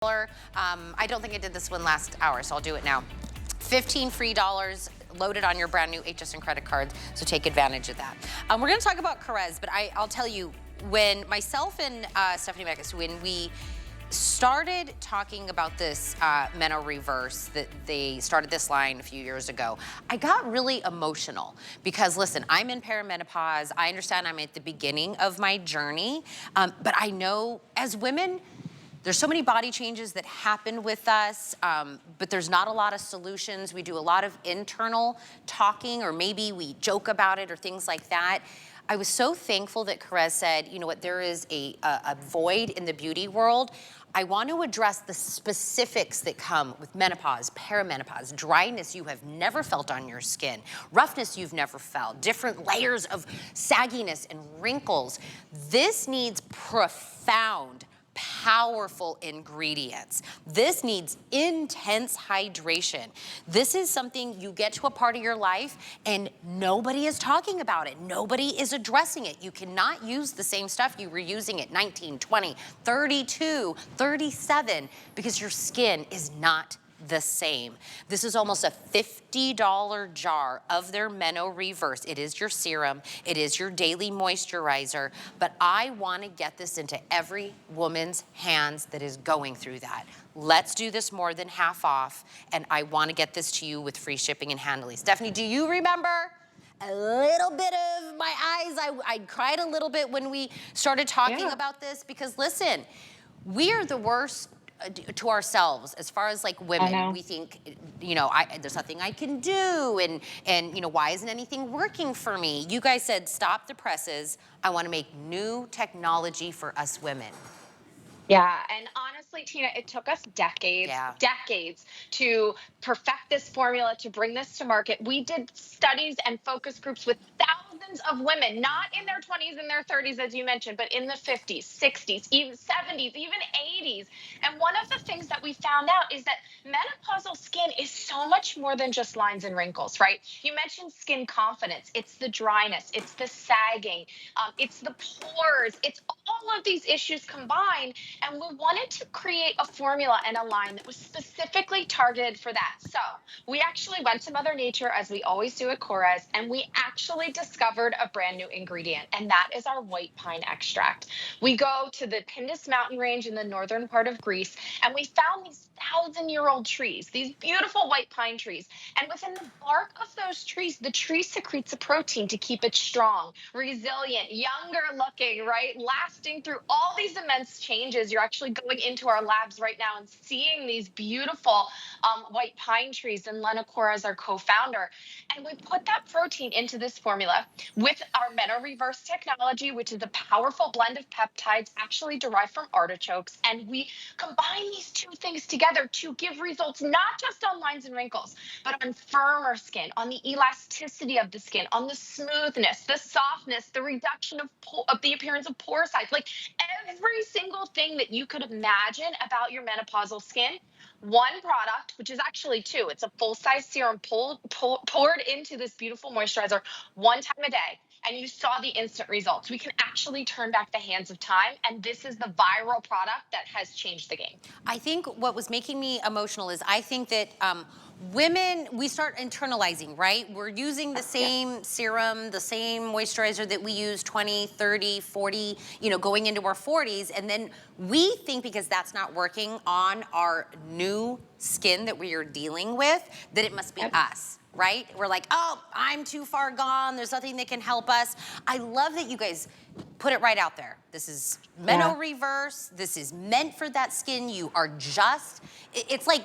I don't think I did this one last hour, so I'll do it now. 15 free dollars loaded on your brand new HSN credit card, so take advantage of that. We're going to talk about Korres, but I'll tell you, when myself and Stephanie Meckes, when we started talking about this MenoReverse, that they started this line a few years ago, I got really emotional because, listen, I'm in perimenopause. I understand I'm at the beginning of my journey, but I know as women, there's so many body changes that happen with us, but there's not a lot of solutions. We do a lot of internal talking, or maybe we joke about it or things like that. I was so thankful that Korres said, you know what, there is a void in the beauty world. I want to address the specifics that come with menopause, perimenopause, dryness you have never felt on your skin, roughness you've never felt, different layers of sagginess and wrinkles. This needs profound, powerful ingredients. This needs intense hydration. This is something you get to a part of your life and nobody is talking about it. Nobody is addressing it. You cannot use the same stuff you were using at 19, 20, 32, 37 because your skin is not the same. This is almost a $50 jar of their MenoReverse. It is your serum, it is your daily moisturizer, but I want to get this into every woman's hands that is going through that. Let's do this more than half off, and I want to get this to you with free shipping and handling. Stephanie, do you remember? A little bit of my eyes, I cried a little bit when we started talking about this, because listen, we are the worst to ourselves as far as like women. We think, you know, there's nothing I can do, and you know, why isn't anything working for me? You guys said stop the presses. I want to make new technology for us women. Yeah, and honestly, Tina, it took us decades to perfect this formula, to bring this to market. We did studies and focus groups with thousands of women, not in their 20s and their 30s, as you mentioned, but in the 50s, 60s, even 70s, even 80s. And one of the things that we found out is that menopausal skin is so much more than just lines and wrinkles, right? You mentioned skin confidence. It's the dryness, it's the sagging, it's the pores, it's all of these issues combined. And we wanted to create a formula and a line that was specifically targeted for that. So we actually went to Mother Nature, as we always do at Korres, and we actually discovered a brand new ingredient, and that is our white pine extract. We go to the Pinus mountain range in the northern part of Greece, and we found these 1,000-year-old trees, these beautiful white pine trees. And within the bark of those trees, the tree secretes a protein to keep it strong, resilient, younger looking, right? Lasting through all these immense changes. You're actually going into our labs right now and seeing these beautiful white pine trees, and Lena Korres, our co-founder. And we put that protein into this formula with our MenoReverse technology, which is a powerful blend of peptides actually derived from artichokes. And we combine these two things together to give results not just on lines and wrinkles, but on firmer skin, on the elasticity of the skin, on the smoothness, the softness, the reduction of the appearance of pore size, like every single thing that you could imagine about your menopausal skin. One product, which is actually two. It's a full-size serum poured into this beautiful moisturizer one time a day, and you saw the instant results. We can actually turn back the hands of time, and this is the viral product that has changed the game. I think what was making me emotional is I think that women, we start internalizing, right? We're using the same serum, the same moisturizer that we use 20, 30, 40, you know, going into our 40s. And then we think because that's not working on our new skin that we are dealing with, that it must be us. Right? We're like, oh, I'm too far gone. There's nothing that can help us. I love that you guys put it right out there. This is MenoReverse. This is meant for that skin. You are just, it's like,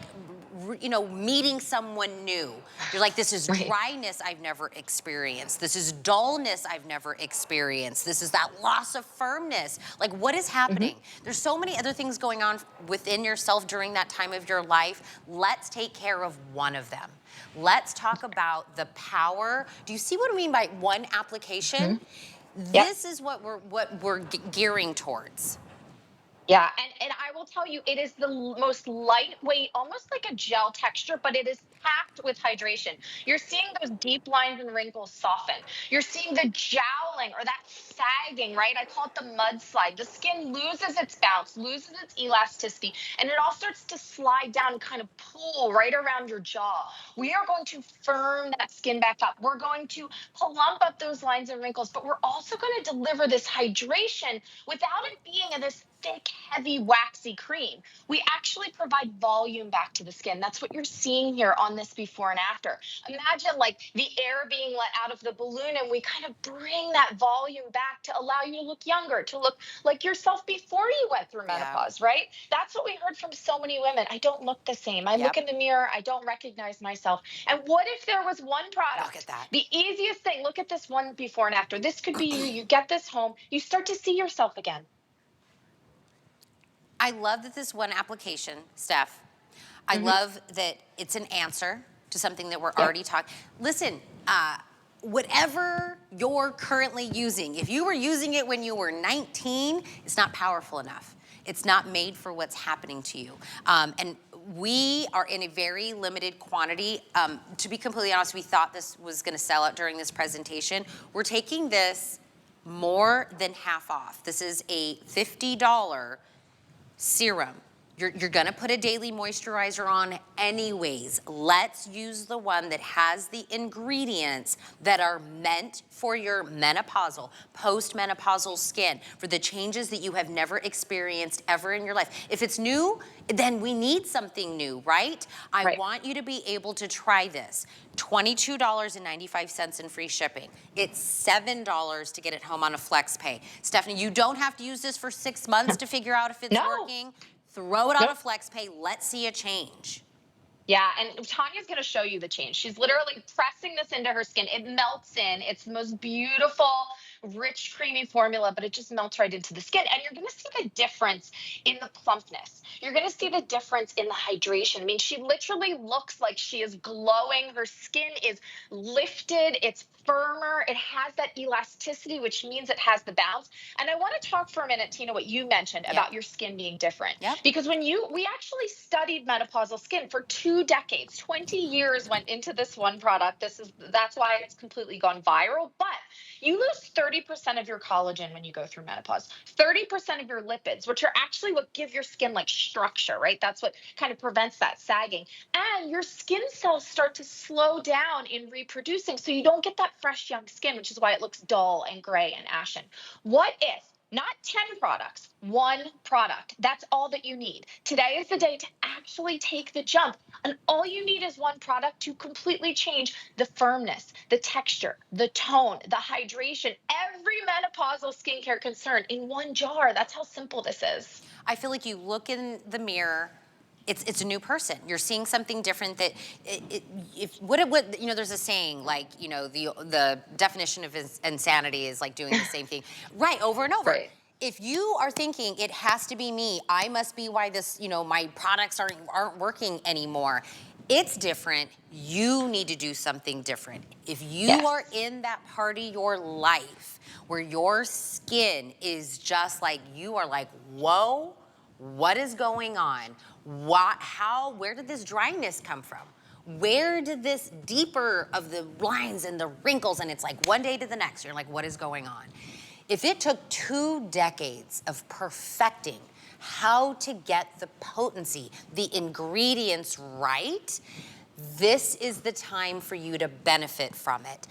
you know, meeting someone new. You're like, this is dryness I've never experienced. This is dullness I've never experienced. This is that loss of firmness. Like, what is happening? There's so many other things going on within yourself during that time of your life. Let's take care of one of them. Let's talk about the power. Do you see what I mean by one application? This is what we're gearing towards. Yeah, and I will tell you, it is the most lightweight, almost like a gel texture, but it is packed with hydration. You're seeing those deep lines and wrinkles soften. You're seeing the jowling or that sagging, right? I call it the mudslide. The skin loses its bounce, loses its elasticity, and it all starts to slide down, kind of pull right around your jaw. We are going to firm that skin back up. We're going to plump up those lines and wrinkles, but we're also going to deliver this hydration without it being in this thick, heavy, waxy cream. We actually provide volume back to the skin. That's what you're seeing here on this before and after. Imagine like the air being let out of the balloon, and we kind of bring that volume back to allow you to look younger, to look like yourself before you went through menopause, right? That's what we heard from so many women. I don't look the same. I look in the mirror, I don't recognize myself. And what if there was one product? Look at that. The easiest thing, look at this one before and after. This could be you. You get this home, you start to see yourself again. I love that this one application, Steph, I love that it's an answer to something that we're already talking. Listen, whatever you're currently using, if you were using it when you were 19, it's not powerful enough. It's not made for what's happening to you. And we are in a very limited quantity. To be completely honest, we thought this was gonna sell out during this presentation. We're taking this more than half off. This is a $50 serum. You're gonna put a daily moisturizer on anyways. Let's use the one that has the ingredients that are meant for your menopausal, postmenopausal skin, for the changes that you have never experienced ever in your life. If it's new, then we need something new, right? I want you to be able to try this. $22.95 in free shipping. It's $7 to get it home on a flex pay. Stephanie, you don't have to use this for 6 months to figure out if it's working. Throw it on a flex pay. Let's see a change. Yeah, and Tanya's going to show you the change. She's literally pressing this into her skin. It melts in. It's the most beautiful, rich, creamy formula, but it just melts right into the skin. And you're going to see the difference in the plumpness. You're going to see the difference in the hydration. I mean, she literally looks like she is glowing. Her skin is lifted. It's firmer. It has that elasticity, which means it has the bounce. And I want to talk for a minute, Tina, what you mentioned about your skin being different. Because we actually studied menopausal skin for 2 decades. 20 years went into this one product. That's why it's completely gone viral. But you lose 30% of your collagen when you go through menopause, 30% of your lipids, which are actually what give your skin like structure, right? That's what kind of prevents that sagging. And your skin cells start to slow down in reproducing, so you don't get that fresh young skin, which is why it looks dull and gray and ashen. What if not 10 products, 1 product? That's all that you need. Today is the day to actually take the jump. And all you need is 1 product to completely change the firmness, the texture, the tone, the hydration, every menopausal skincare concern in 1 jar. That's how simple this is. I feel like you look in the mirror, it's a new person. You're seeing something different that, there's a saying like, the definition of insanity is like doing the same thing, right, over and over. Right. If you are thinking it has to be me, I must be why this, my products aren't working anymore. It's different. You need to do something different. If you are in that part of your life where your skin is just like, you are like, whoa, what is going on? Where did this dryness come from? Where did this deeper of the lines and the wrinkles, and it's like one day to the next, you're like, what is going on? If it took 2 decades of perfecting how to get the potency, the ingredients right, this is the time for you to benefit from it.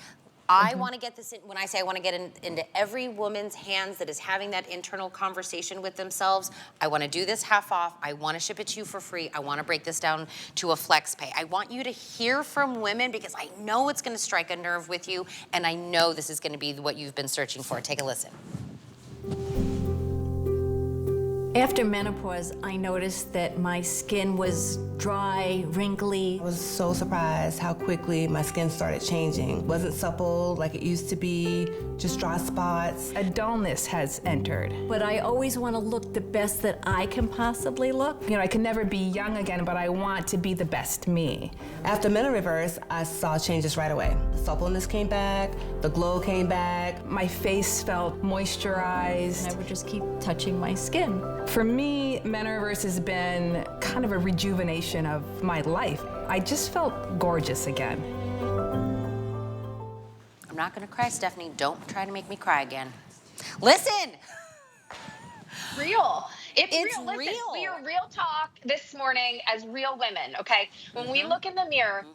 I want to get this in, when I say I want to get into every woman's hands that is having that internal conversation with themselves. I want to do this half off. I want to ship it to you for free. I want to break this down to a flex pay. I want you to hear from women because I know it's going to strike a nerve with you, and I know this is going to be what you've been searching for. Take a listen. After menopause, I noticed that my skin was dry, wrinkly. I was so surprised how quickly my skin started changing. It wasn't supple like it used to be, just dry spots. A dullness has entered. But I always want to look the best that I can possibly look. I can never be young again, but I want to be the best me. After MenoReverse, I saw changes right away. The suppleness came back, the glow came back. My face felt moisturized. And I would just keep touching my skin. For me, MenoReverse has been kind of a rejuvenation of my life. I just felt gorgeous again. I'm not gonna cry, Stephanie. Don't try to make me cry again. Listen! Real. It's real. Listen, real. we are real talk this morning as real women, okay? When we look in the mirror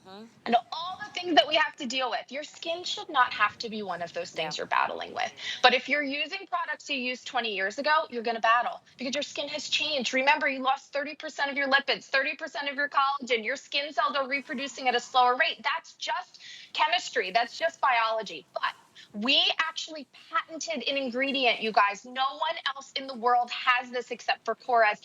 and all the things that we have to deal with, your skin should not have to be one of those things you're battling with. But if you're using products you used 20 years ago, you're going to battle because your skin has changed. Remember, you lost 30% of your lipids, 30% of your collagen. Your skin cells are reproducing at a slower rate. That's just chemistry. That's just biology. But we actually patented an ingredient, you guys. No one else in the world has this except for Korres.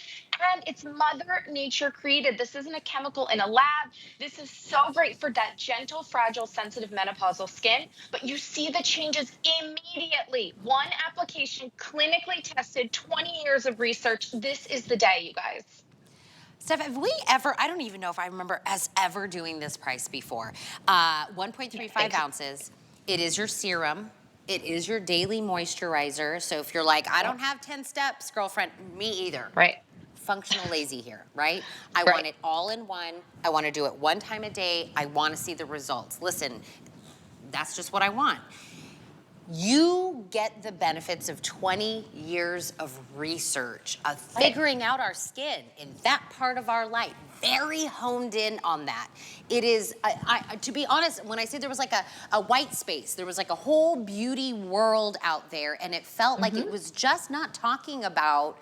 And it's Mother Nature created. This isn't a chemical in a lab. This is so great for that gentle, fragile, sensitive menopausal skin. But you see the changes immediately. One application, clinically tested, 20 years of research. This is the day, you guys. Steph, have we ever, I don't even know if I remember us ever doing this price before. 1.35 ounces. It is your serum. It is your daily moisturizer. So if you're like, I don't have 10 steps, girlfriend, me either. Right. Functional lazy here, right? I want it all in one. I want to do it one time a day. I want to see the results. Listen, that's just what I want. You get the benefits of 20 years of research, of figuring out our skin in that part of our life. Very honed in on that. It is, to be honest, when I say there was like a white space, there was like a whole beauty world out there, and it felt like it was just not talking about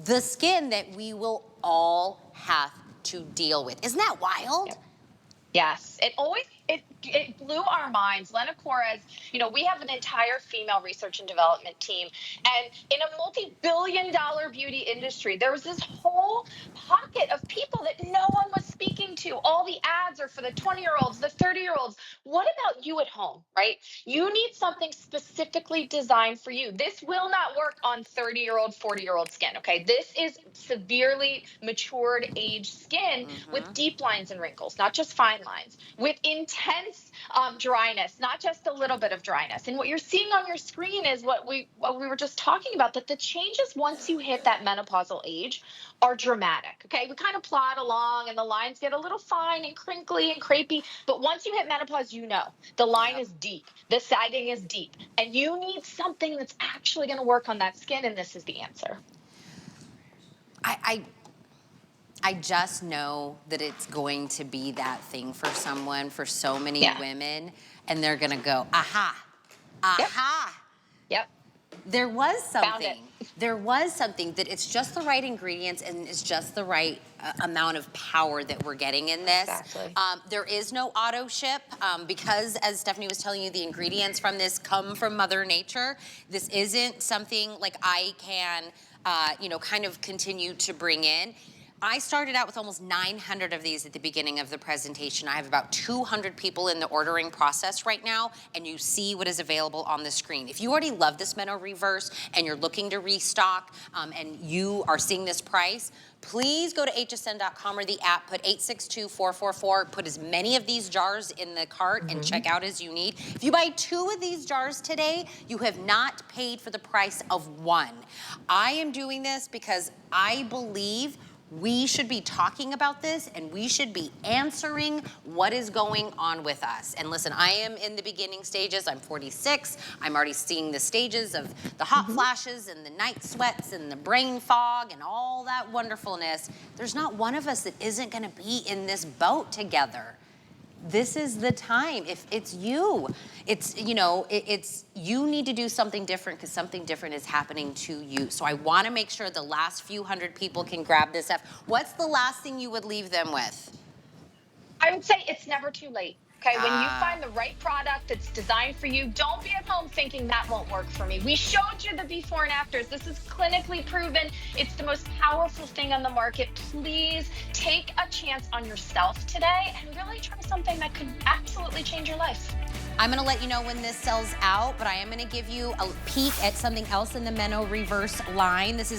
the skin that we will all have to deal with. Isn't that wild? Yep. Yes, it blew our minds. Lena Korres, you know, we have an entire female research and development team. And in a multi-billion-dollar beauty industry, there was this whole pocket of people that no one was speaking to. All the ads are for the 20-year-olds, the 30-year-olds. What about you at home, right? You need something specifically designed for you. This will not work on 30-year-old, 40-year-old skin, okay? This is severely matured age skin with deep lines and wrinkles, not just fine lines, with intense dryness, not just a little bit of dryness. And what you're seeing on your screen is what we were just talking about, that the changes once you hit that menopausal age are dramatic, okay? We kind of plod along and the lines get a little fine and crinkly and crepey, but once you hit menopause, you know, the line is deep, the sagging is deep, and you need something that's actually going to work on that skin, and this is the answer. I just know that it's going to be that thing for someone, for so many women, and they're gonna go, aha, aha. Yep. There was something. There was something that it's just the right ingredients and it's just the right amount of power that we're getting in this. Exactly. There is no auto ship because, as Stephanie was telling you, the ingredients from this come from Mother Nature. This isn't something like I can, you know, kind of continue to bring in. I started out with almost 900 of these at the beginning of the presentation. I have about 200 people in the ordering process right now, and you see what is available on the screen. If you already love this MenoReverse and you're looking to restock and you are seeing this price, please go to hsn.com or the app, put 862-444, put as many of these jars in the cart and check out as you need. If you buy 2 of these jars today, you have not paid for the price of 1. I am doing this because I believe we should be talking about this and we should be answering what is going on with us. And listen, I am in the beginning stages. I'm 46. I'm already seeing the stages of the hot flashes and the night sweats and the brain fog and all that wonderfulness. There's not one of us that isn't gonna be in this boat together. This is the time. If it's you, it's, you know, it's you need to do something different because something different is happening to you. So I want to make sure the last few hundred people can grab this stuff. What's the last thing you would leave them with? I would say it's never too late. Okay, when you find the right product that's designed for you, don't be at home thinking that won't work for me. We showed you the before and afters. This is clinically proven. It's the most powerful thing on the market. Please take a chance on yourself today and really try something that could absolutely change your life. I'm gonna let you know when this sells out, but I am gonna give you a peek at something else in the MenoReverse line. This is